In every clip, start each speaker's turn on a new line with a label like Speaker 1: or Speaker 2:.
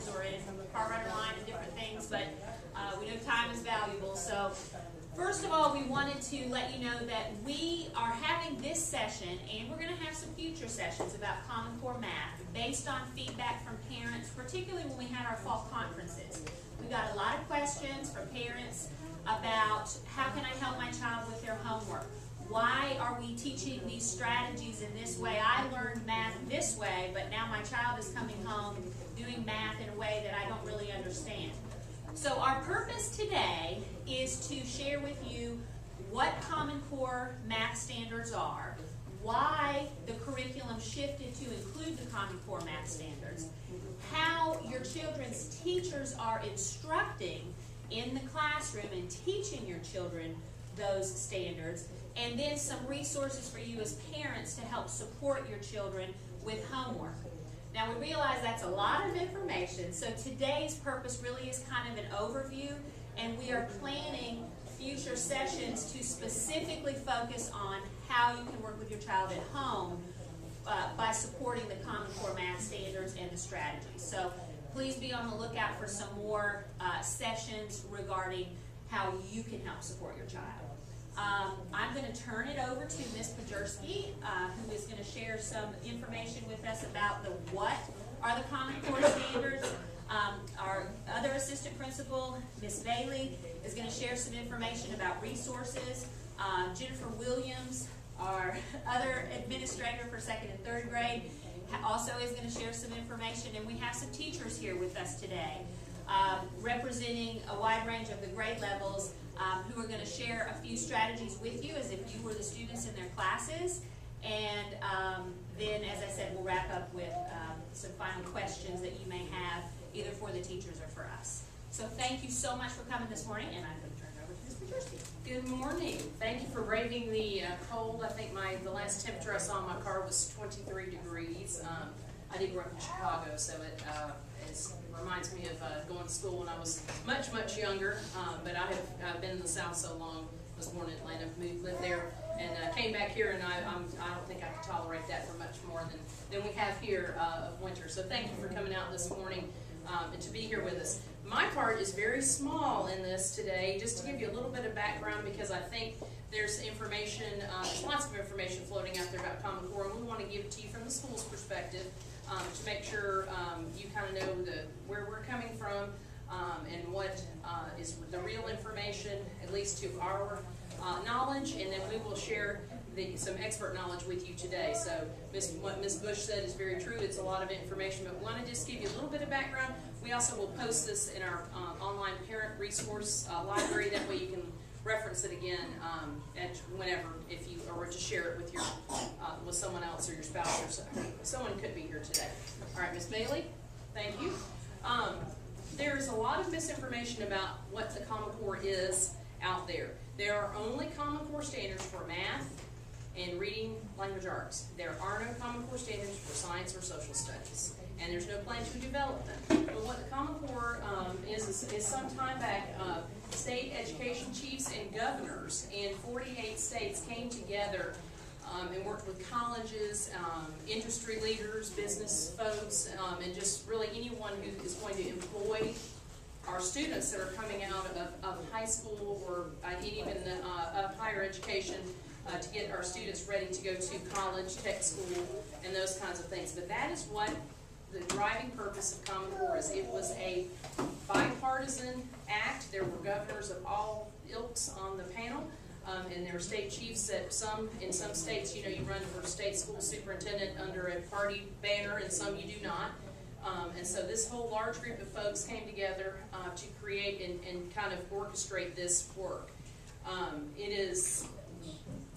Speaker 1: schools or in car runner line and different things, but we know time is valuable. So first of all, we wanted to let you know that we are having this session, and we're going to have some future sessions about Common Core Math based on feedback from parents, particularly when we had our fall conferences. We got a lot of questions from parents about how can I help my child with their homework? Why are we teaching these strategies in this way? I learned math this way, but now my child is coming home doing math in a way that I don't really understand. So our purpose today is to share with you what Common Core math standards are, why the curriculum shifted to include the Common Core math standards, how your children's teachers are instructing in the classroom and teaching your children those standards, and then some resources for you as parents to help support your children with homework. Now, we realize that's a lot of information, so today's purpose really is kind of an overview, and we are planning future sessions to specifically focus on how you can work with your child at home by supporting the Common Core math standards and the strategies. So please be on the lookout for some more sessions regarding how you can help support your child. I'm going to turn it over to Ms. Pajerski, who is going to share some information with us about the what are the Common Core standards. Our other assistant principal, Ms. Bailey, is going to share some information about resources. Jennifer Williams, our other administrator for 2nd and 3rd grade, also is going to share some information, and we have some teachers here with us today representing a wide range of the grade levels who are going to share a few strategies with you as if you were the students in their classes, and then, as I said, we'll wrap up with some final questions that you may have either for the teachers or for us. So thank you so much for coming this morning, and I'm going to turn it over to Ms. Pajerski.
Speaker 2: Good morning. Thank you for braving the cold. I think the last temperature I saw in my car was 23 degrees. I did grow up in Chicago, so it reminds me of going to school when I was much, much younger. But I have been in the South so long. I was born in Atlanta, lived there, and came back here, and I don't think I can tolerate that for much more than we have here of winter. So thank you for coming out this morning and to be here with us. My part is very small in this today, just to give you a little bit of background, because I think there's information, there's lots of information floating out there about Common Core, and we want to give it to you from the school's perspective to make sure you kind of know where we're coming from and what is the real information, at least to our knowledge, and then we will share some expert knowledge with you today. So what Ms. Bush said is very true. It's a lot of information, but we want to just give you a little bit of background. We also will post this in our online parent resource library. That way you can reference it again whenever, if you or to share it with your with someone else or your spouse or someone could be here today. All right, Ms. Bailey, thank you. There's a lot of misinformation about what the Common Core is out there. There are only Common Core standards for math and reading language arts. There are no Common Core standards for science or social studies, and there's no plan to develop them. But what the Common Core is some time back, state education chiefs and governors in 48 states came together and worked with colleges, industry leaders, business folks, and just really anyone who is going to employ our students that are coming out of high school or even of higher education to get our students ready to go to college, tech school, and those kinds of things. But that is what the driving purpose of Common Core is. It was a bipartisan act. There were governors of all ilks on the panel, and there were state chiefs that in some states, you run for state school superintendent under a party banner, and some you do not. And so this whole large group of folks came together to create and kind of orchestrate this work. It is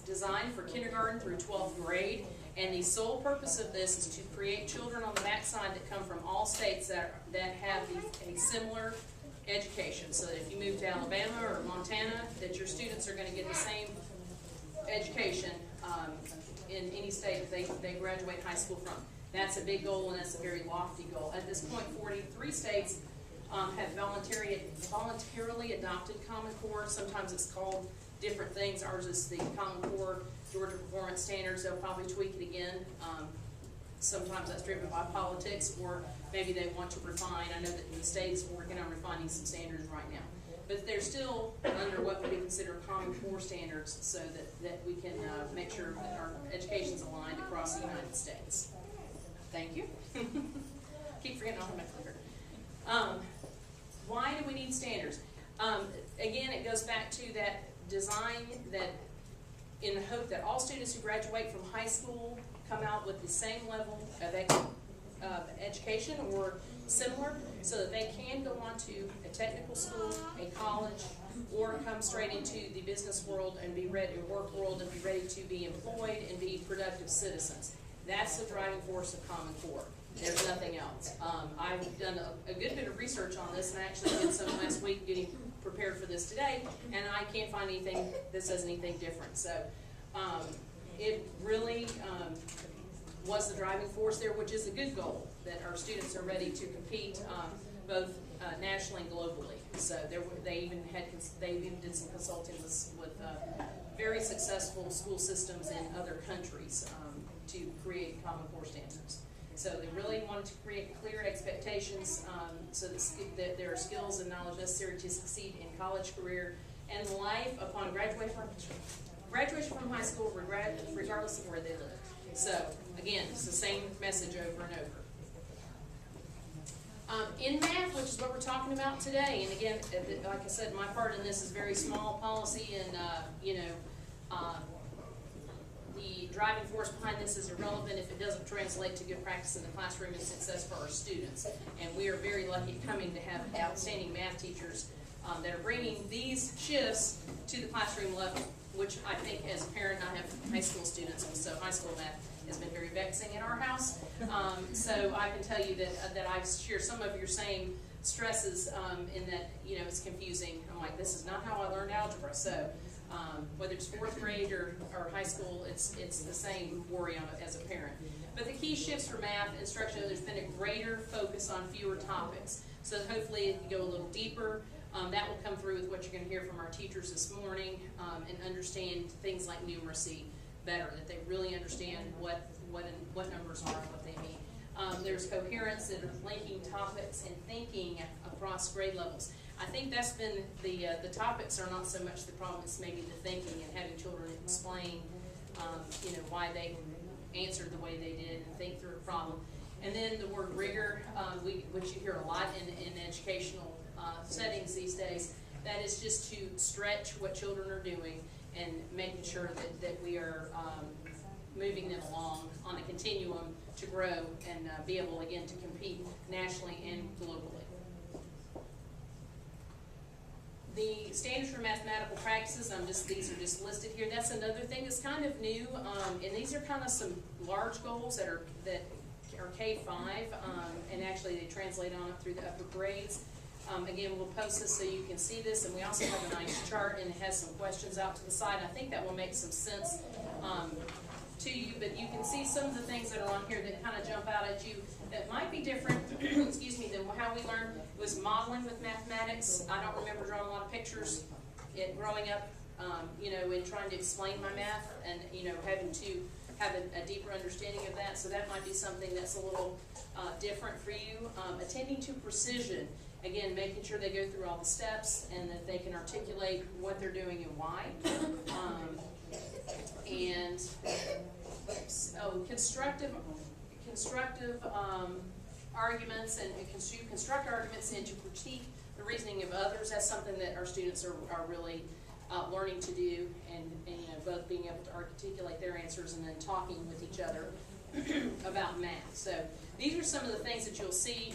Speaker 2: designed for kindergarten through 12th grade, and the sole purpose of this is to create children on the backside that come from all states that have a similar education, so that if you move to Alabama or Montana, that your students are going to get the same education in any state that they graduate high school from. That's a big goal, and that's a very lofty goal. At this point, 43 states have voluntarily adopted Common Core. Sometimes it's called different things. Ours is the Common Core Georgia Performance Standards. They'll probably tweak it again. Sometimes that's driven by politics or maybe they want to refine. I know that the state's working on refining some standards right now. But they're still under what would be considered Common Core standards, so that we can make sure that our education's aligned across the United States. Thank you. Keep forgetting all my clicker. Why do we need standards? Again, it goes back to that design that in the hope that all students who graduate from high school come out with the same level of education or similar, so that they can go on to a technical school, a college, or come straight into the business world and be ready, work world, and be ready to be employed and be productive citizens. That's the driving force of Common Core. There's nothing else. I've done a good bit of research on this, and I actually did some last week getting prepared for this today, and I can't find anything that says anything different. So it really was the driving force there, which is a good goal, that our students are ready to compete both nationally and globally. So they even did some consulting with very successful school systems in other countries to create Common Core standards. So they really wanted to create clear expectations so that there are skills and knowledge necessary to succeed in college, career, and life upon graduation from high school, regardless of where they live. So again, it's the same message over and over. In math, which is what we're talking about today, and again, like I said, my part in this is very small policy, and the driving force behind this is irrelevant if it doesn't translate to good practice in the classroom and success for our students. And we are very lucky coming to have outstanding math teachers that are bringing these shifts to the classroom level, which I think as a parent, I have high school students, and so high school math has been very vexing in our house. So I can tell you that I share some of your same stresses in that, it's confusing. I'm like, this is not how I learned algebra. So whether it's 4th grade or high school, it's the same worry as a parent. But the key shifts for math instruction, there's been a greater focus on fewer topics. So hopefully if you go a little deeper, that will come through with what you're going to hear from our teachers this morning, and understand things like numeracy better, that they really understand what numbers are and what they mean. There's coherence, that are linking topics and thinking across grade levels. I think that's been the topics are not so much the problem, it's maybe the thinking and having children explain, why they answered the way they did and think through a problem. And then the word rigor, which you hear a lot in educational settings these days, that is just to stretch what children are doing and making sure that we are moving them along on a continuum to grow and be able, again, to compete nationally and globally. The standards for mathematical practices, these are just listed here. That's another thing that's kind of new, and these are kind of some large goals that are K-5, and actually they translate on up through the upper grades. Again, we'll post this so you can see this, and we also have a nice chart, and it has some questions out to the side. I think that will make some sense to you, but you can see some of the things that are on here that kind of jump out at you that might be different, excuse me, than how we learned. It was modeling with mathematics. I don't remember drawing a lot of pictures growing up, in trying to explain my math and, having to have a deeper understanding of that. So that might be something that's a little different for you. Attending to precision. Again, making sure they go through all the steps and that they can articulate what they're doing and why. Constructive arguments, and construct arguments and to critique the reasoning of others. That's something that our students are really learning to do, and both being able to articulate their answers and then talking with each other about math. So these are some of the things that you'll see.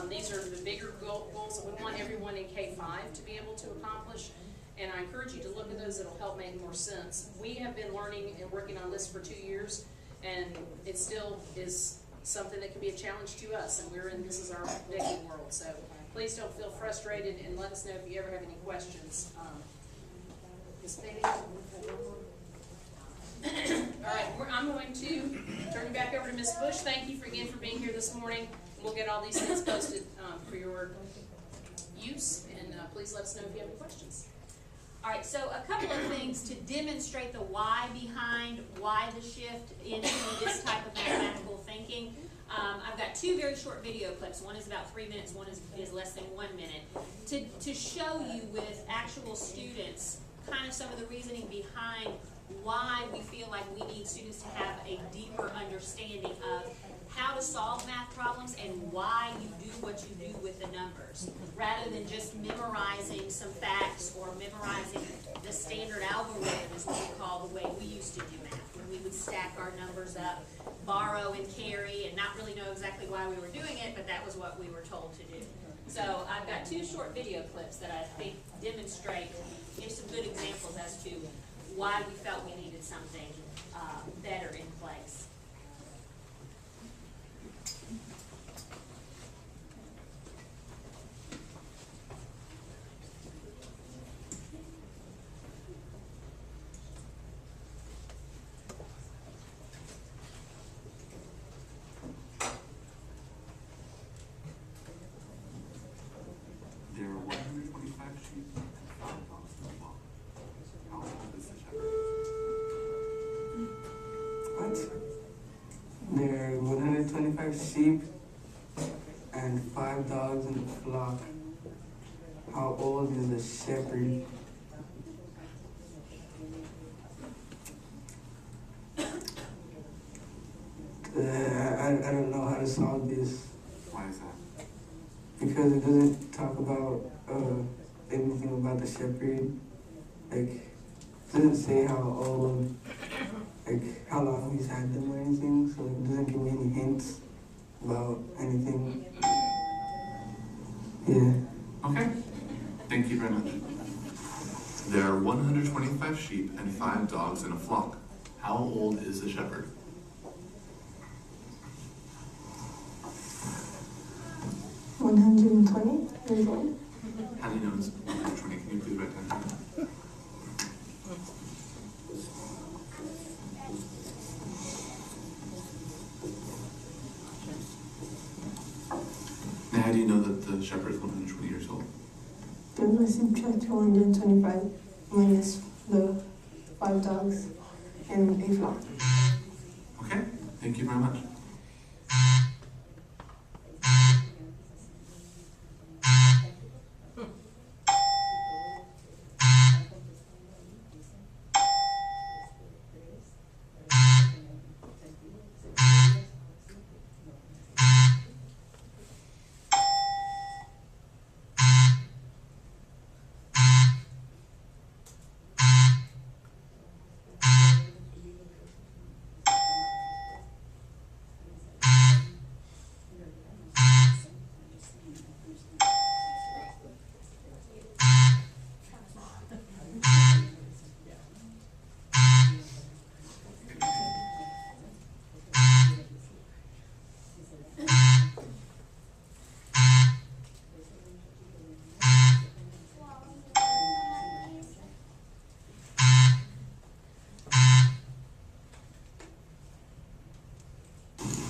Speaker 2: These are the bigger goals that we want everyone in K-5 to be able to accomplish. And I encourage you to look at those. That'll help make more sense. We have been learning and working on this for 2 years, and it still is something that can be a challenge to us. And this is our decade world. So please don't feel frustrated, and let us know if you ever have any questions. Ms. Bailey? All right, I'm going to turn you back over to Ms. Bush. Thank you again for being here this morning. We'll get all these things posted for your use, and please let us know if you have any questions.
Speaker 1: All right, so a couple of things to demonstrate the why behind why the shift into this type of mathematical thinking. I've got two very short video clips. One is about 3 minutes, one is less than 1 minute, to show you with actual students kind of some of the reasoning behind why we feel like we need students to have a deeper understanding of how to solve math problems and why you do what you do with the numbers, rather than just memorizing some facts or memorizing the standard algorithm, is what we call the way we used to do math, when we would stack our numbers up, borrow and carry, and not really know exactly why we were doing it, but that was what we were told to do. So I've got two short video clips that I think demonstrate, give some good examples as to why we felt we needed something better in place.
Speaker 3: There are 125 sheep and 5 dogs in the flock. How old is the shepherd?
Speaker 4: What? There are 125 sheep and 5 dogs in the flock. How old is the shepherd? I don't know how to solve this
Speaker 3: Why is that?
Speaker 4: because it doesn't talk about anything about the shepherd. Like, it doesn't say how old, like how long he's had them or anything. So it doesn't give me any hints about anything. Yeah.
Speaker 3: Okay. Thank you very much. There are 125 sheep and 5 dogs in a flock. How old is the shepherd?
Speaker 5: $120 old.
Speaker 3: How do you know it's 120? Can you please write that down? Now, how do you know that the shepherd is 120 years old?
Speaker 5: Then I subtract 125 minus the 5 dogs and a flock.
Speaker 3: Okay. Thank you very much.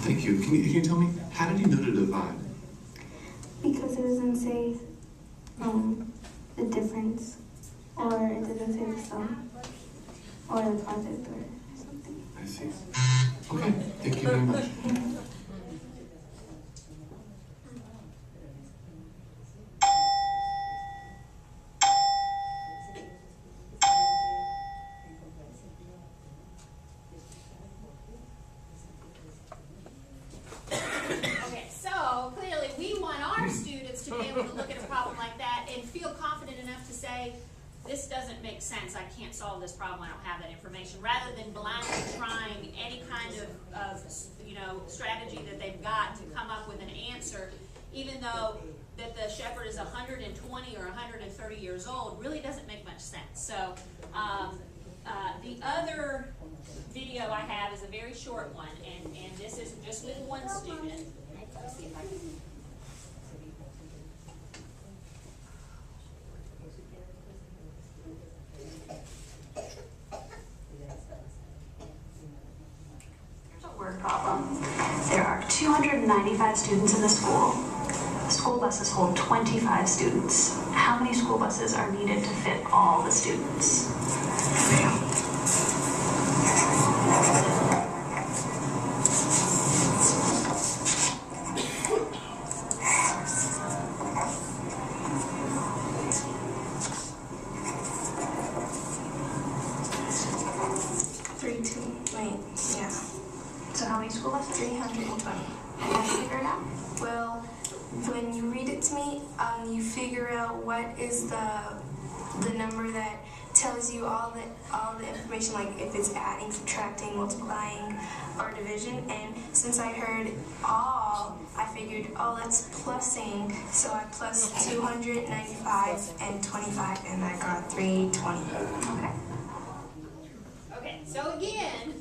Speaker 3: Thank you. Can you tell me, how did you know to divide?
Speaker 6: Because it doesn't say the difference, or it doesn't say the sum, or the product, or something.
Speaker 3: I see. Okay, thank you very much.
Speaker 1: Okay, so clearly we want our students to be able to look at a problem like that and feel confident enough to say, this doesn't make sense, I can't solve this problem, I don't have that information, rather than blindly trying any kind of strategy that they've got to come up with an answer, even though that the shepherd is 120 or 130 years old, really doesn't make much sense. So the other video I have is a very short one, and this is just with one student. Let's see if I can.
Speaker 7: Here's a word problem. There are 295 students in the school. School buses hold 25 students. How many school buses are needed to fit all the students? school bus?
Speaker 6: 320.
Speaker 7: How did you figure it out?
Speaker 6: Well, when you read it to me, you figure out what is the number that tells you all the information, like if it's adding, subtracting, multiplying, or division. And since I heard all, I figured, oh, that's plussing. So I plus 295 and 25, and I got 320.
Speaker 7: Okay.
Speaker 1: Okay, so again,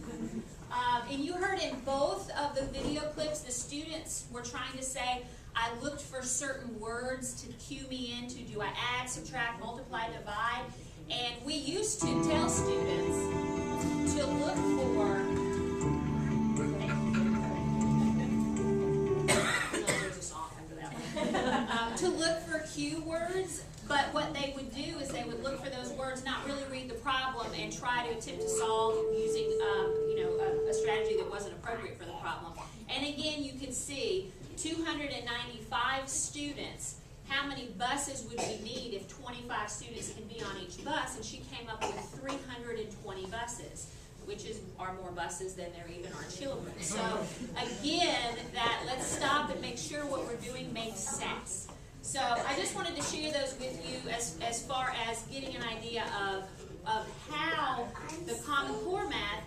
Speaker 1: and you heard in both of the video clips, the students were trying to say, I looked for certain words to cue me into, do I add, subtract, multiply, divide? And we used to tell students to look for, there's a song after that one. To look for cue words, but what they would do is they would look for those words, not really read the problem, and try to attempt to solve using a strategy that wasn't appropriate for the problem. And again, you can see 295 students. How many buses would we need if 25 students can be on each bus? And she came up with 320 buses, which are more buses than there even are children. So again, let's stop and make sure what we're doing makes sense. So I just wanted to share those with you as far as getting an idea of how the Common Core math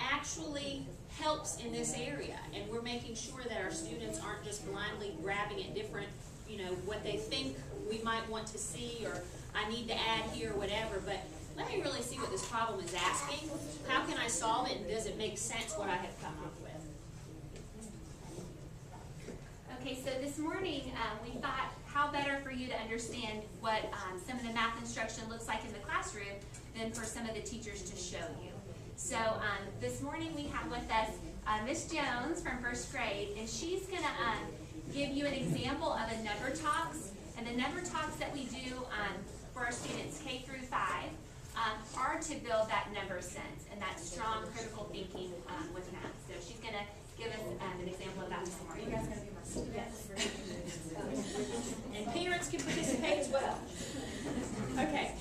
Speaker 1: actually helps in this area. And we're making sure that our students aren't just blindly grabbing at different, what they think we might want to see, or I need to add here or whatever, but let me really see what this problem is asking. How can I solve it, and does it make sense what I have come up with?
Speaker 8: Okay, so this morning we thought how better for you to understand what some of the math instruction looks like in the classroom than for some of the teachers to show you. So this morning we have with us Miss Jones from first grade, and she's going to give you an example of a number talks. And the number talks that we do for our students K through 5 are to build that number sense and that strong critical thinking with math. So she's going to give us an example of that this morning. You guys going to be my students?
Speaker 1: Yes. And parents can participate as well.
Speaker 9: Okay.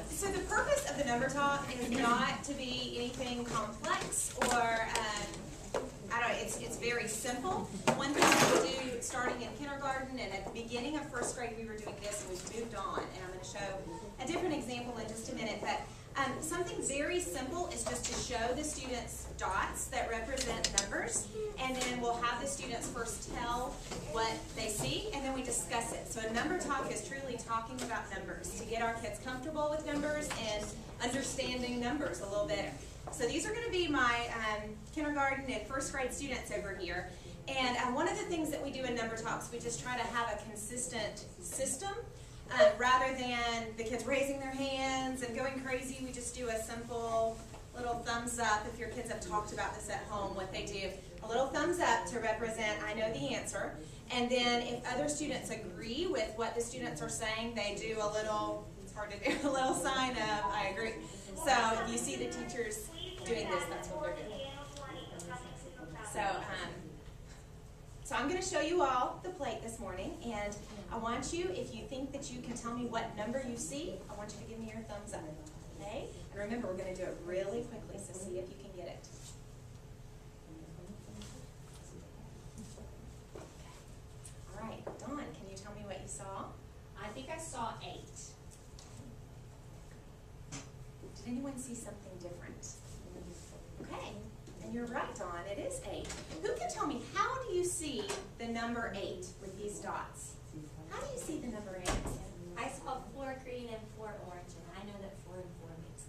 Speaker 9: So the purpose of the number talk is not to be anything complex or it's very simple. One thing we do starting in kindergarten and at the beginning of first grade, we were doing this and we've moved on. And I'm going to show a different example in just a minute. But something very simple is just to show the students dots that represent numbers. And then we'll have the students first tell what they see, and then we discuss it. So a number talk is truly talking about numbers to get our kids comfortable with numbers and understanding numbers a little better. So these are going to be my kindergarten and first grade students over here. And one of the things that we do in number talks, we just try to have a consistent system. Rather than the kids raising their hands and going crazy, we just do a simple little thumbs up. If your kids have talked about this at home, what they do, a little thumbs up to represent, I know the answer. And then if other students agree with what the students are saying, they do a little, it's hard to do, a little sign of, I agree. So if you see the teachers doing this, that's what they're doing. So I'm going to show you all the plate this morning, and I want you, if you think that you can tell me what number you see, I want you to give me your thumbs up, okay? And remember, we're going to do it really quickly, so see if you can get it. All right, Dawn, can you tell me what you saw?
Speaker 1: I think I saw 8.
Speaker 9: Did anyone see something different? Okay, and you're right, Dawn, it is 8. Who can tell me, how do you see the number 8 with these dots? How do you see the number 8?
Speaker 8: I saw 4 green and 4 orange, and I know that 4 and 4 makes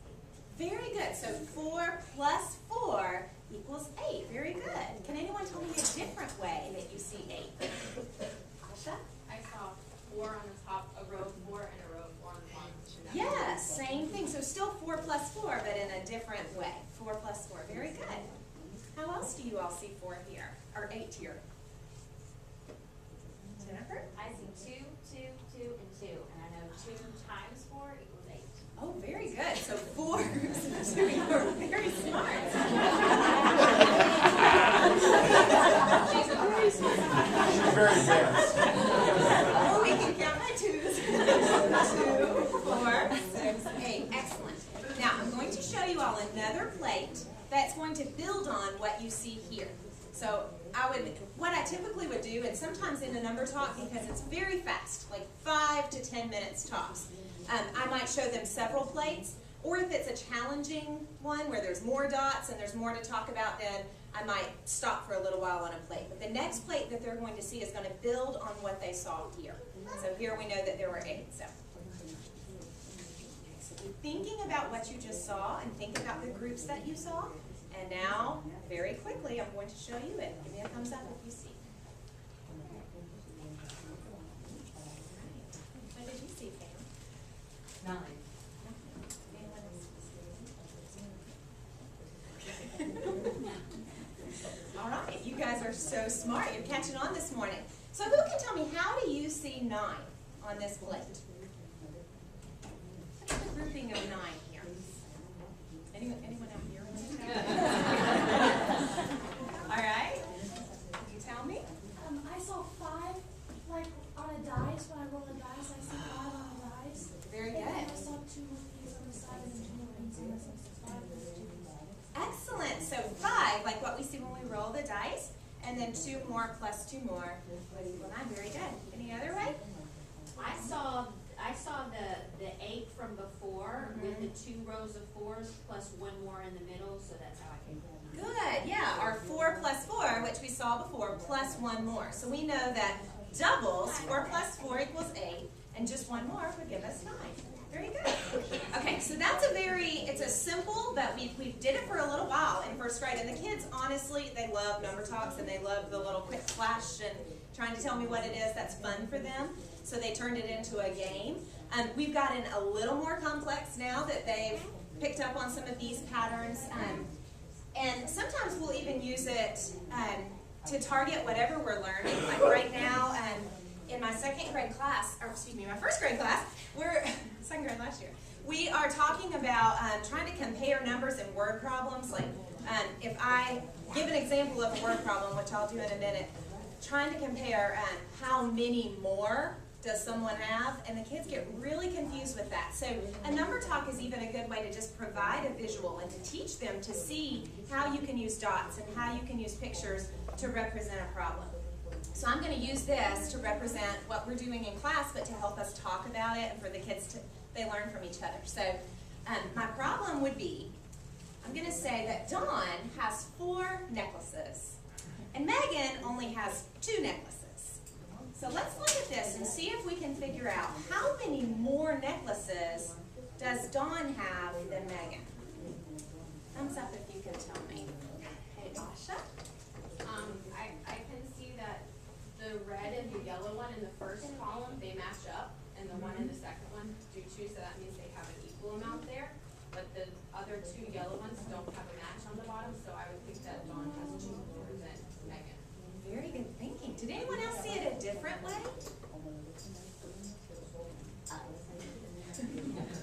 Speaker 8: 8.
Speaker 9: Very good. So 4 plus 4 equals 8. Very good. Can anyone tell me a different way that you see 8? Asha?
Speaker 10: I saw 4 on the top, a row of 4, and a row of 4 on the bottom.
Speaker 9: Yes, same thing. So still 4 plus 4, but in a different way. 4 plus 4. Very good. How else do you all see 4 here, or 8 here? Jennifer?
Speaker 8: I see 2, 2, 2, and 2, and I know 2 times 4 equals 8.
Speaker 9: Oh, very good. So 4 is 2. You're very smart.
Speaker 10: She's very smart.
Speaker 11: She's very advanced.
Speaker 9: Oh, we can count my 2s. 2, 4, 6, 8. Excellent. Now, I'm going to show you all another plate that's going to build on what you see here. So what I typically would do, and sometimes in a number talk, because it's very fast, like 5 to 10 minutes tops, I might show them several plates, or if it's a challenging one where there's more dots and there's more to talk about, then I might stop for a little while on a plate. But the next plate that they're going to see is going to build on what they saw here. So here we know that there were 8. So be thinking about what you just saw and think about the groups that you saw. And now, very quickly, I'm going to show you it. Give me a thumbs up if you see. What did you see, Pam?
Speaker 2: 9.
Speaker 9: All right, you guys are so smart. You're catching on this morning. So who can tell me, how do you see 9 on this plate? Look at the grouping of 9 here. Anyone out here? All right. Can you tell me?
Speaker 10: I saw 5, like on a dice. When I roll a dice, I see 5 on a dice.
Speaker 9: Very good.
Speaker 10: And I saw 2 with these on the side and then 2 more things on the side. 5 with 2 pieces.
Speaker 9: Excellent. So 5, like what we see when we roll the dice, and then 2 more plus 2 more would equal 9. Very good. Any other way?
Speaker 1: I saw the 8 from before with the 2 rows of 4s plus 1 more in the middle, so that's how I came up.
Speaker 9: Good, yeah, our 4 plus 4, which we saw before, plus 1 more. So we know that doubles, 4 plus 4 equals 8, and just 1 more would give us 9. Very good. Okay, so that's it's a simple, but we did it for a little while in first grade, and the kids, honestly, they love number talks, and they love the little quick flash and trying to tell me what it is. That's fun for them. So they turned it into a game. We've gotten a little more complex now that they've picked up on some of these patterns. And sometimes we'll even use it to target whatever we're learning. Like right now, in my second grade class, or excuse me, my first grade class, we're second grade last year. We are talking about trying to compare numbers in word problems. Like if I give an example of a word problem, which I'll do in a minute, trying to compare how many more does someone have, and the kids get really confused with that. So a number talk is even a good way to just provide a visual and to teach them to see how you can use dots and how you can use pictures to represent a problem. So I'm going to use this to represent what we're doing in class, but to help us talk about it and for the kids to, they learn from each other. So my problem would be, I'm going to say that Dawn has 4 necklaces, and Megan only has 2 necklaces. So let's look at this and see if we can figure out how many more necklaces does Dawn have than Megan? Thumbs up if you can tell me. Okay, Asha?
Speaker 10: I can see that the red and the yellow one in the first column, they match up, and the one in the second one do too, so that means they have an equal amount there. But the other 2 yellow ones don't have a match on the bottom, so I would think that Dawn has 2 more than Megan.
Speaker 9: Very good thinking. Did anyone else see it a different way?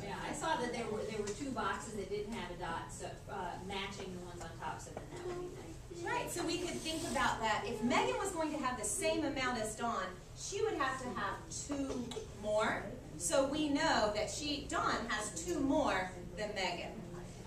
Speaker 1: Yeah, I saw that there were 2 boxes that didn't have a dot, so matching the ones on top, so then that would be nice.
Speaker 9: Right, so we could think about that. If Megan was going to have the same amount as Dawn, she would have to have 2 more. So we know that Dawn has 2 more than Megan.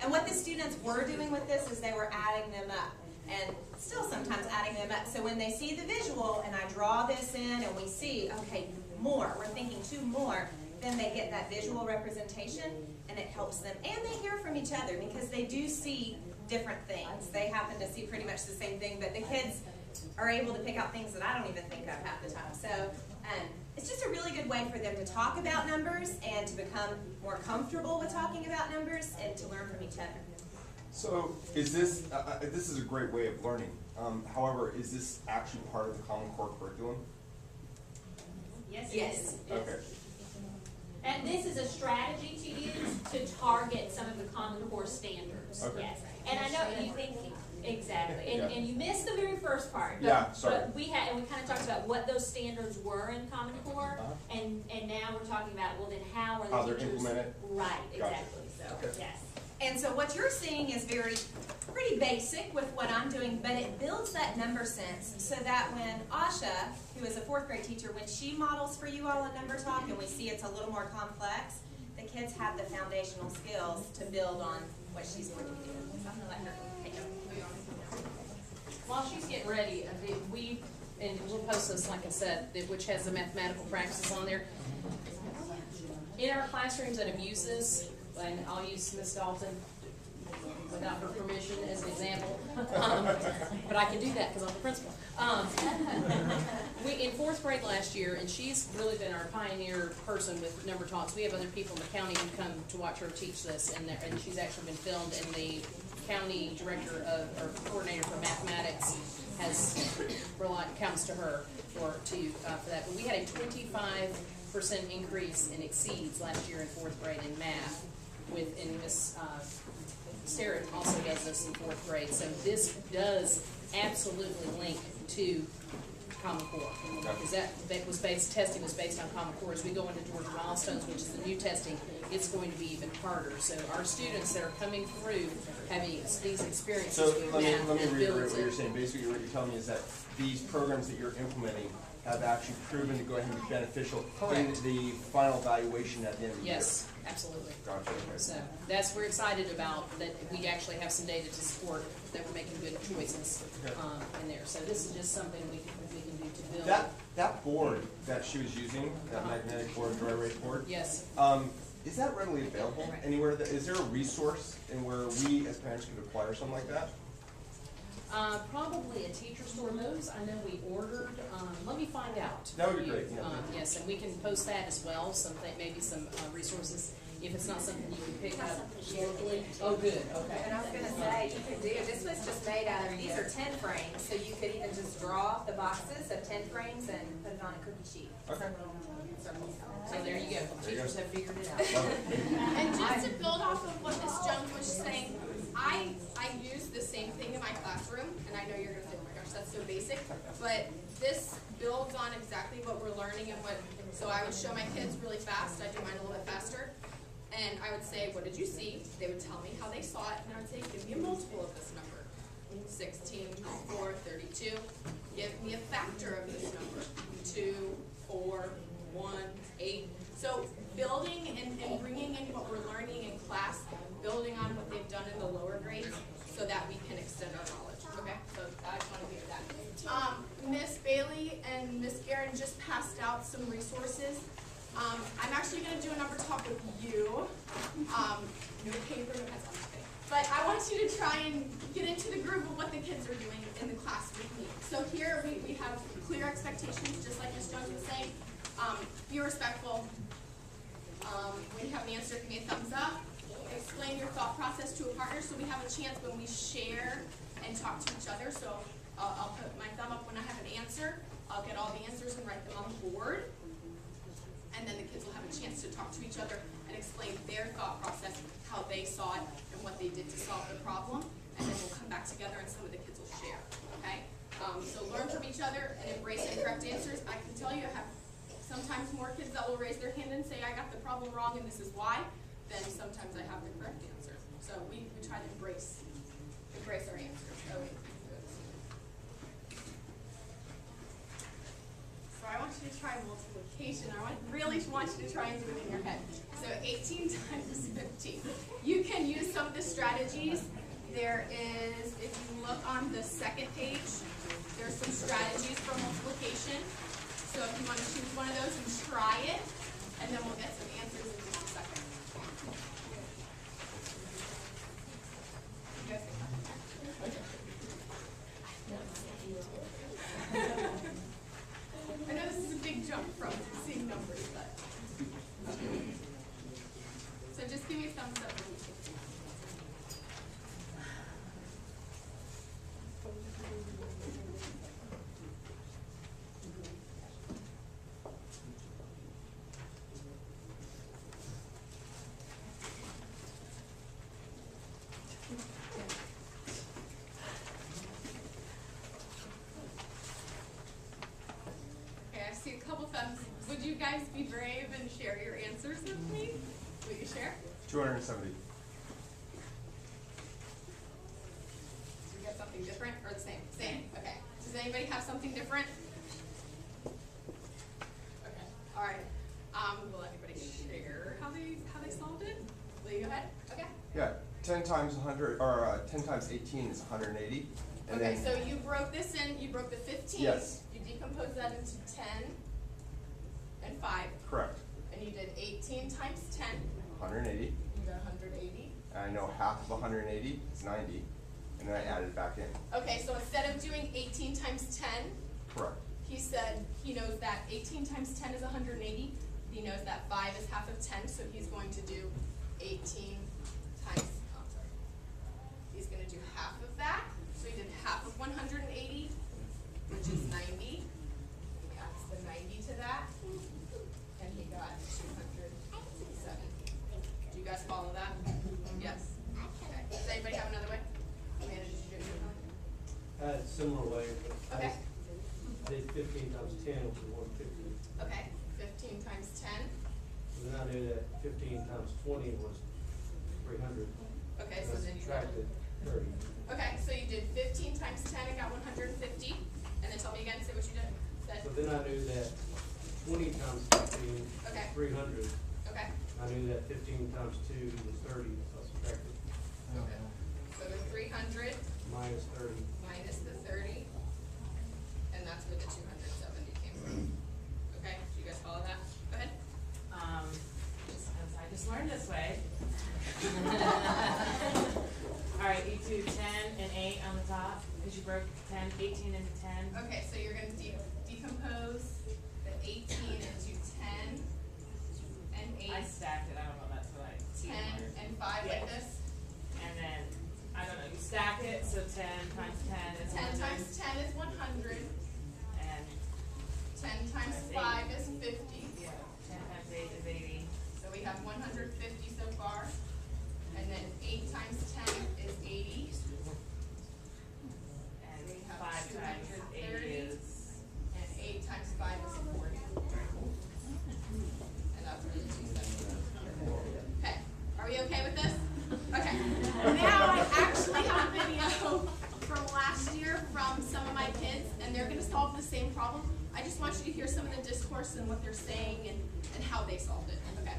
Speaker 9: And what the students were doing with this is they were adding them up, and still sometimes adding them up. So when they see the visual, and I draw this in, and we see, okay, more, we're thinking 2 more, then they get that visual representation, and it helps them. And they hear from each other, because they do see different things. They happen to see pretty much the same thing, but the kids are able to pick out things that I don't even think of half the time. So it's just a really good way for them to talk about numbers and to become more comfortable with talking about numbers and to learn from each other.
Speaker 11: So is this is a great way of learning. However, is this actually part of the Common Core curriculum?
Speaker 1: Yes,
Speaker 9: Yes.
Speaker 1: it is.
Speaker 11: Okay.
Speaker 1: And this is a strategy to use to target some of the Common Core standards.
Speaker 11: Okay.
Speaker 1: Yes. And I know you think, exactly, and you missed the very first part. But,
Speaker 11: Yeah, sorry.
Speaker 1: But we kind of talked about what those standards were in Common Core, and now we're talking about, well, then how are the
Speaker 11: How they're
Speaker 1: teachers?
Speaker 11: implemented?
Speaker 1: Right,
Speaker 11: Gotcha.
Speaker 1: exactly, so,
Speaker 11: Okay.
Speaker 1: yes.
Speaker 9: And so what you're seeing is pretty basic with what I'm doing, but it builds that number sense so that when Asha, who is a 4th grade teacher, when she models for you all a number talk and we see it's a little more complex, the kids have the foundational skills to build on what she's going to be doing. So I'm going to let her take over.
Speaker 2: while she's getting ready, and we'll post this, like I said, which has the mathematical practices on there. In our classrooms that have used this, and I'll use Miss Dalton without her permission as an example, but I can do that because I'm the principal. In fourth grade last year, and she's really been our pioneer person with number talks. We have other people in the county who come to watch her teach this, and she's actually been filmed, and the county director or coordinator for mathematics comes to her for that. But we had a 25% increase in exceeds last year in fourth grade in math. And Miss Sarah also does this in fourth grade. So this does absolutely link to Common Core. Because testing was based on Common Core. As we go into Georgia Milestones, which is the new testing, it's going to be even harder. So our students that are coming through having these experiences
Speaker 11: So
Speaker 2: with
Speaker 11: let me
Speaker 2: math
Speaker 11: reiterate what you're saying. Basically, what you're telling me is that these programs that you're implementing have actually proven to go ahead and be beneficial in the final evaluation at the end of the year.
Speaker 2: Yes, absolutely.
Speaker 11: Gotcha. Okay.
Speaker 2: So we're excited about that. We actually have some data to support that we're making good choices in there. So this is just something we can do to build.
Speaker 11: That board that she was using, that magnetic board, dry erase board.
Speaker 2: Yes.
Speaker 11: Is that readily available anywhere? Is there a resource in where we as parents could acquire something like that?
Speaker 2: Probably a teacher store. Those I know we ordered. Let me find out.
Speaker 11: That would be great. Yeah.
Speaker 2: Yes, and we can post that as well. Maybe some resources if it's not something you can pick up locally. Oh, good. Okay.
Speaker 9: And I was gonna say, you could do, this was just made out of, these are 10 frames, so you could even just draw the boxes of 10 frames and put it on a cookie sheet.
Speaker 11: Okay.
Speaker 2: So there you go. Teachers have figured it out.
Speaker 10: And just to build off of what Ms. Jones was saying, I use the same thing in my classroom, and I know you're gonna say, oh my gosh, that's so basic, but this builds on exactly what we're learning and so I would show my kids really fast, I do mine a little bit faster, and I would say, what did you see? They would tell me how they saw it, and I would say, give me a multiple of this number. 16, 4, 32. Give me a factor of this number. 2, 4, 1, 8. So building and bringing in what we're learning in class, building on what they've done in the lower grades so that we can extend our knowledge. Okay, so I just want to give that. Miss Bailey and Miss Guerin just passed out some resources. I'm actually going to do a number talk with you. No paper, no pencil. But I want you to try and get into the groove of what the kids are doing in the class with me. So here we have clear expectations, just like Ms. Jones was saying. Be respectful. When you have an answer, give me a thumbs up. Explain your thought process to a partner so we have a chance when we share and talk to each other. So I'll put my thumb up when I have an answer. I'll get all the answers and write them on the board. And then the kids will have a chance to talk to each other and explain their thought process, how they saw it, and what they did to solve the problem. And then we'll come back together and some of the kids will share, okay? So learn from each other and embrace incorrect answers. I can tell you I have sometimes more kids that will raise their hand and say, I got the problem wrong and this is why, than sometimes I have the correct answer. So we try to embrace our answers. So I want you to try multiplication. I really want you to try and do it in your head. So 18 times 15. You can use some of the strategies. There is, if you look on the second page, there's some strategies for multiplication. So if you want to choose one of those and try it, and then we'll get some answers in just a second. You guys think about it? I know this is a big jump from seeing numbers, but. So just give me a thumbs up when you think. Would you guys be brave and share your answers with me? Will you share?
Speaker 11: 270.
Speaker 10: We got something different or the same? Same. Okay. Does anybody have something different? Okay. All right. Will anybody share how they solved it? Will you go ahead? Okay.
Speaker 11: Yeah. 10 times 100 or 10 times 18 is 180. And
Speaker 10: Okay,
Speaker 11: then-
Speaker 10: so you broke this in, you broke the 15.
Speaker 11: Yes.
Speaker 10: You decomposed that into 10 and 5.
Speaker 11: Correct.
Speaker 10: And you did 18 times 10.
Speaker 11: 180.
Speaker 10: You got 180.
Speaker 11: And I know half of 180 is 90. And then I added it back in.
Speaker 10: Okay, so instead of doing 18 times 10,
Speaker 11: Correct.
Speaker 10: he said he knows that 18 times 10 is 180. He knows that 5 is half of 10, so he's going to do 18 times, oh, sorry. He's going to do half of that. So he did half of 180, which is 90. He adds the 90 to that, and he got 207. Do you guys follow that? Yes? Okay. Does anybody have another way? Amanda, did you do it?
Speaker 12: Similar way, but
Speaker 10: Okay.
Speaker 12: I did 15 times 10, which is 150.
Speaker 10: Okay. 15 times 10.
Speaker 12: And then I knew that 15 times 20 was 300.
Speaker 10: Okay,
Speaker 12: And
Speaker 10: so
Speaker 12: I
Speaker 10: then you
Speaker 12: subtracted 30.
Speaker 10: Okay, so you did 15 times 10 and got 150. And then tell me again, say what you did. Said.
Speaker 12: So then I knew that 20 times 15
Speaker 10: Okay.
Speaker 12: is 300.
Speaker 10: Okay.
Speaker 12: I knew that 15 times 2 was 30, so I subtracted.
Speaker 10: Okay. So the 300
Speaker 12: Minus 30.
Speaker 10: minus the 30, and that's where the 270 came from. Okay, do you guys follow that? Go ahead.
Speaker 13: I just learned this way. All right, you do 10 and 8 on the top, because you broke 18 into 10.
Speaker 10: Okay, so you're going to decompose the 18 into 10 and 8.
Speaker 13: I stacked it, I don't know, that's what I see.
Speaker 10: 10 and 5 like
Speaker 13: Yes.
Speaker 10: this.
Speaker 13: And then, I don't know, you stack it, so 10 times 10 is
Speaker 10: 10
Speaker 13: 100.
Speaker 10: times 10 is 100.
Speaker 13: And
Speaker 10: 10 times
Speaker 13: That's
Speaker 10: 5
Speaker 13: 80.
Speaker 10: is 50.
Speaker 13: yeah, 10 times 8 is 80.
Speaker 10: So we have 150 so far. And then 8 times 10 is 80.
Speaker 13: And
Speaker 10: We have
Speaker 13: 5 times 8
Speaker 10: 230.
Speaker 13: is...
Speaker 10: And 8 times 5 is 40. And that's where the 270. Okay, are we okay with this? Okay. Now I actually have a video from last year from some of my kids, and they're going to solve the same problem. I just want you to hear some of the discourse and what they're saying and how they solved it. Okay.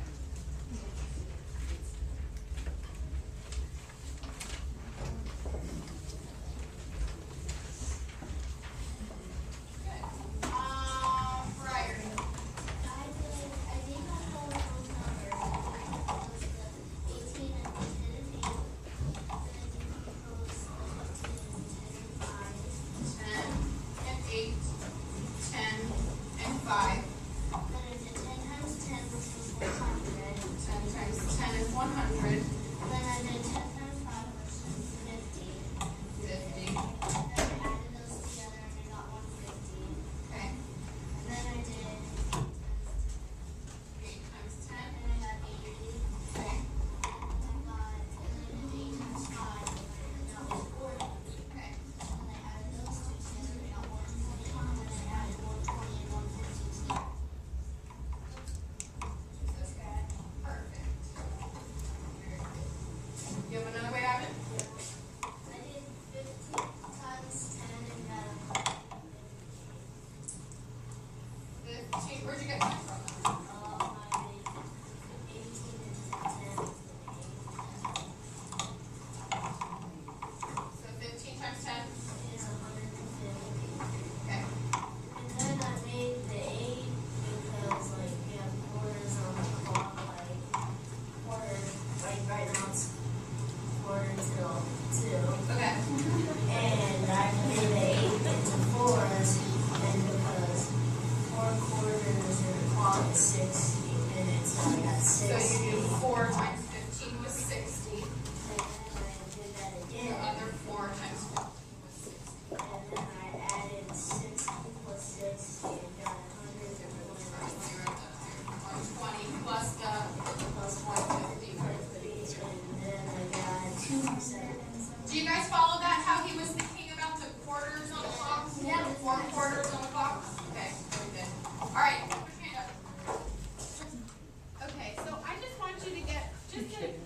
Speaker 10: You have another way out of it?
Speaker 6: I did 15 times 10 and got
Speaker 10: 15. Where'd you get that from?
Speaker 6: my 18 and 10.
Speaker 10: So 15 times 10
Speaker 6: Is 150.
Speaker 10: Okay.
Speaker 6: And then I made the 8 because like we have quarters on the clock, like quarter, like right now it's quarter till 2.
Speaker 10: Okay.
Speaker 6: And I made the 8 into 4s, and because 4 quarters in the clock is 60 minutes, so I got
Speaker 10: So
Speaker 6: 60.
Speaker 10: you do 4 times 15 was 60.
Speaker 6: And then I did that
Speaker 10: The
Speaker 6: again,
Speaker 10: other 4 times 15 was 60.
Speaker 6: and then I added 60 plus 60 and got
Speaker 10: 120 plus the
Speaker 6: plus
Speaker 10: 150.
Speaker 6: 150, and then I got 2%.
Speaker 10: Do you guys follow that? How he was thinking about the quarters on the clock?
Speaker 6: Yeah.
Speaker 10: The 4 quarters on the clock? Okay, very good. All right, put your hand up. Okay, so I just want you to get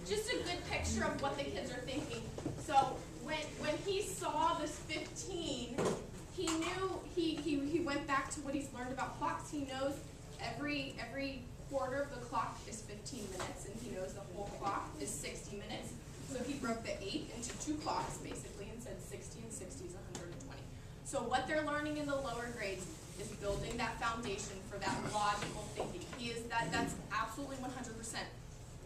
Speaker 10: just a good picture of what the kids are thinking. So when he saw this 15, he knew he went back to what he's learned about clocks. He knows every quarter of the clock is 15 minutes, and he knows the whole clock is 60 minutes. So he broke the 8 into 2 clocks basically and said 60 and 60 is So what they're learning in the lower grades is building that foundation for that logical thinking. That's absolutely 100%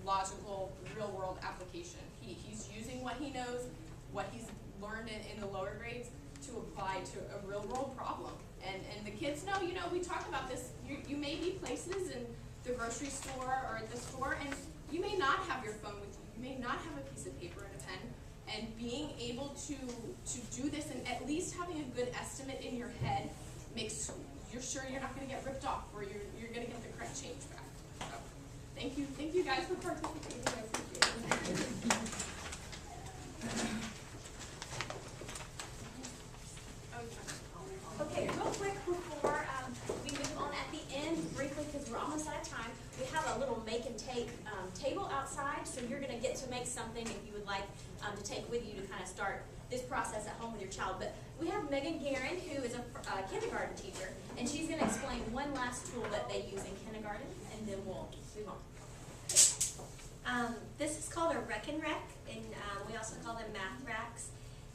Speaker 10: logical, real world application. He's using what he knows, what he's learned in the lower grades to apply to a real world problem. And the kids know, we talked about this, you may be places in the grocery store or at the store, and you may not have your phone with you, you may not have a piece of paper and a pen, and being able to do this and at least having a good estimate in your head makes you're sure you're not going to get ripped off, or you're going to get the correct change back. So, thank you guys for participating. I appreciate it.
Speaker 14: Okay, real quick before we move on at the end, briefly, because we're almost out of time, we have a little make and take table outside, so you're going to get to make something if you would like to take with you to kind of start this process at home with your child. But we have Megan Guerin, who is a kindergarten teacher, and she's going to explain one last tool that they use in kindergarten, and then we'll move on.
Speaker 15: This is called a Rec and Rec, and we also call them math racks.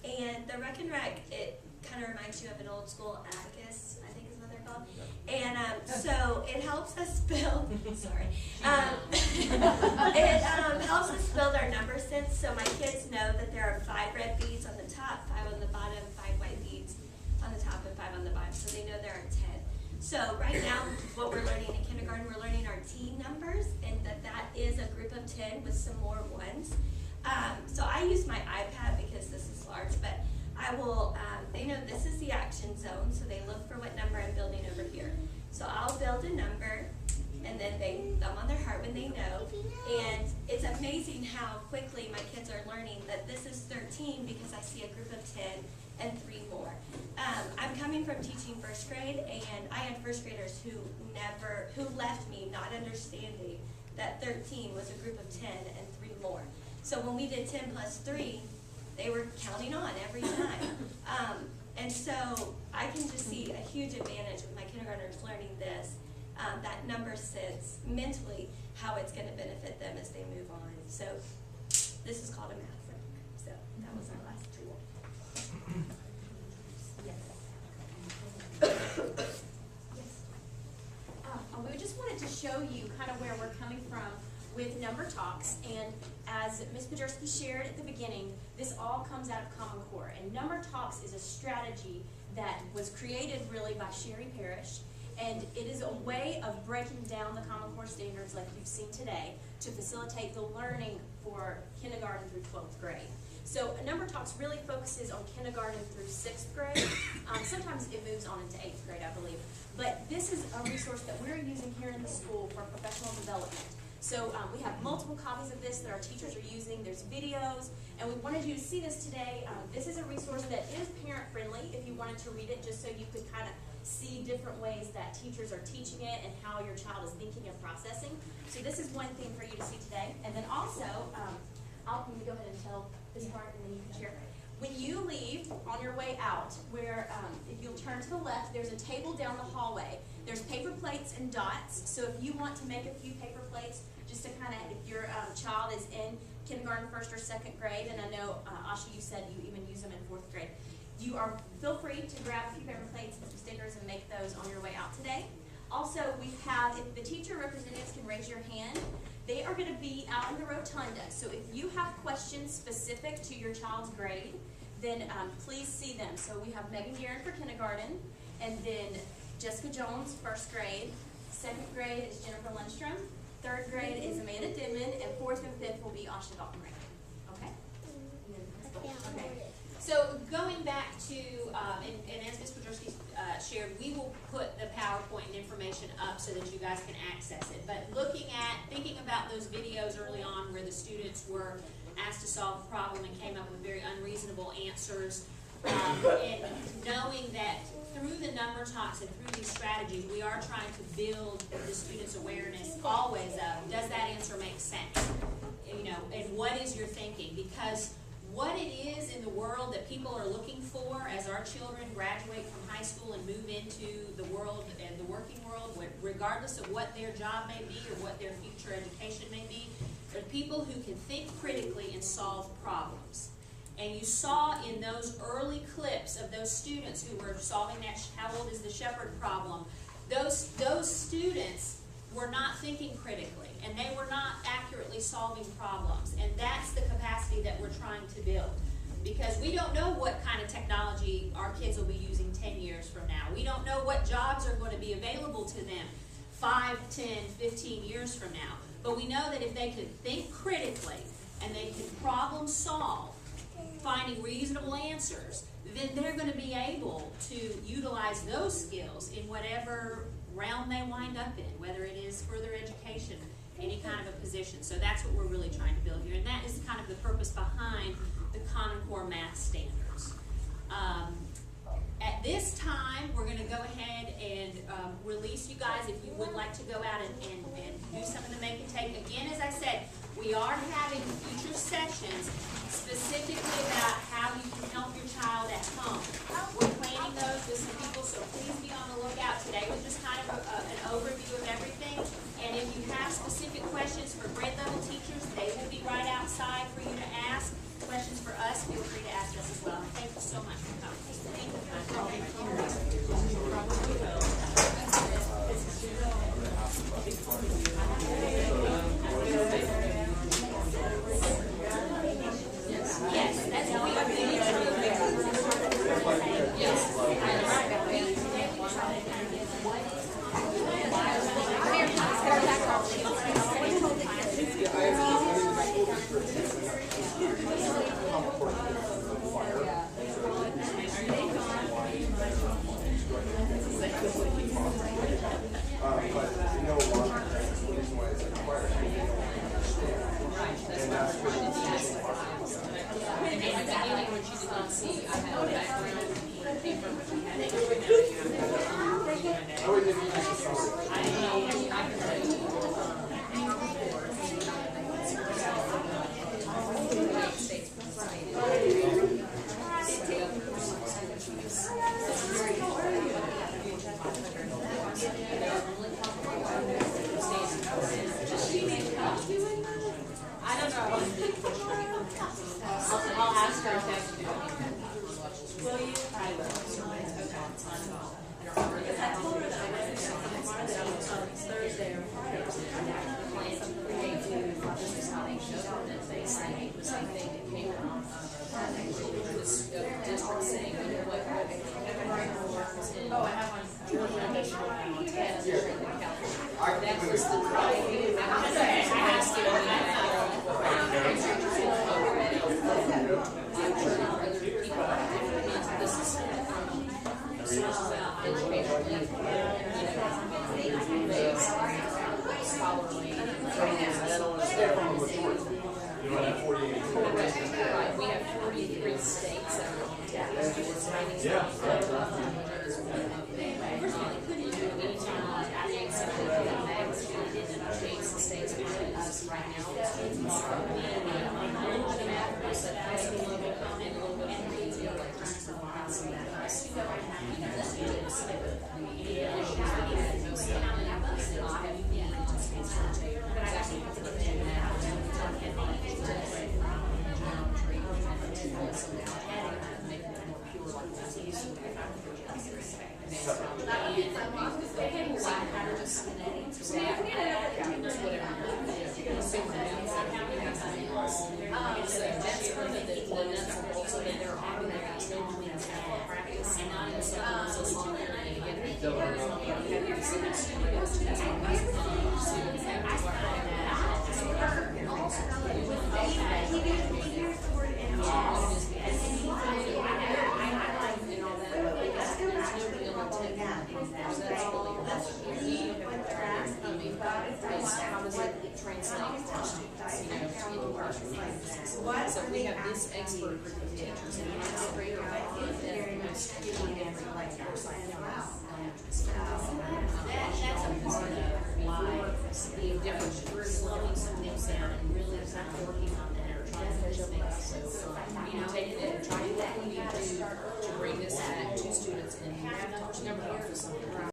Speaker 15: And the Rec and Rec, it kind of reminds you of an old school abacus, I think is what they're called. And so it helps us build, sorry, it helps us build our number sense, so my kids know that there are 5 red beads on the top, 5 on the bottom, 5 white beads on the top, and 5 on the bottom, so they know there are 10. So right now, what we're learning in kindergarten, we're learning our team numbers, and that is a group of 10 with some more ones. So I use my iPad because this is large, but I will, they know this is the action zone, so they look for what number I'm building over here. So I'll build a number, and then they thumb on their heart when they know, and it's amazing how quickly my kids are learning that this is 13 because I see a group of 10 and 3 more. I'm coming from teaching first grade, and I had first graders who left me not understanding that 13 was a group of 10 and 3 more. So when we did 10 plus 3, they were counting on every time. And so I can just see a huge advantage with my kindergartners learning this, that number sense, mentally, how it's going to benefit them as they move on. So this is called a math rec. So that was our last tool.
Speaker 14: We just wanted to show you kind of where we're coming from with Number Talks, and as Ms. Poderski shared at the beginning, this all comes out of Common Core, and Number Talks is a strategy that was created really by Sherry Parrish, and it is a way of breaking down the Common Core standards like you've seen today to facilitate the learning for kindergarten through 12th grade. So Number Talks really focuses on kindergarten through 6th grade. Sometimes it moves on into 8th grade, I believe. But this is a resource that we're using here in the school for professional development. So we have multiple copies of this that our teachers are using. There's videos, and we wanted you to see this today. This is a resource that is parent-friendly if you wanted to read it, just so you could kind of see different ways that teachers are teaching it and how your child is thinking and processing. So this is one thing for you to see today. And then also, let me go ahead and tell this part, and then you can share. When you leave on your way out, where if you'll turn to the left, there's a table down the hallway. There's paper plates and dots. So if you want to make a few paper plates, just to kind of, if your child is in kindergarten, 1st or 2nd grade, and I know, Asha, you said you even use them in 4th grade, feel free to grab a few paper plates and some stickers and make those on your way out today. Also, we have, if the teacher representatives can raise your hand, they are going to be out in the rotunda. So if you have questions specific to your child's grade, then please see them. So we have Megan Guerin for kindergarten, and then Jessica Jones, 1st grade. 2nd grade is Jennifer Lundstrom. 3rd grade is Amanda Denman, and 4th and 5th will be Asha Dalton-Ray. Okay?
Speaker 1: Okay. So going back to, and as Ms. Poderski shared, we will put the PowerPoint and information up so that you guys can access it. But thinking about those videos early on where the students were asked to solve a problem and came up with very unreasonable answers, and knowing that through the Number Talks and through these strategies, we are trying to build the students' awareness always of, does that answer make sense? And what is your thinking? Because what it is in the world that people are looking for as our children graduate from high school and move into the world and the working world, regardless of what their job may be or what their future education may be, are people who can think critically and solve problems. And you saw in those early clips of those students who were solving that how old is the shepherd problem, those students were not thinking critically, and they were not accurately solving problems. And that's the capacity that we're trying to build. Because we don't know what kind of technology our kids will be using 10 years from now. We don't know what jobs are going to be available to them 5, 10, 15 years from now. But we know that if they could think critically and they could problem solve, finding reasonable answers, then they're going to be able to utilize those skills in whatever realm they wind up in, whether it is further education, any kind of a position. So that's what we're really trying to build here, and that is kind of the purpose behind the Common Core math standards. At this time, we're going to go ahead and release you guys if you would like to go out and do something to make it take. Again, as I said, we are having future sessions specifically about how you can help your child at home. We're planning those with some people, so please be on the lookout. Today was just kind of an overview of everything. And if you have specific questions for grade level teachers, they will be right outside for you to ask. Questions for us, feel free to ask us as well. Thank you so much for coming. Yes, that's what we are doing. I'll ask her if that's will you? I will. Because I told her that I wasn't Thursday or Friday. Oh, I have one. That was the we have 43 states that so we have this expert for the teachers and that's a part of why the different we're slowing some things down and really working on that or trying to just make it so taking it and trying to do what we need to bring this back to students and number of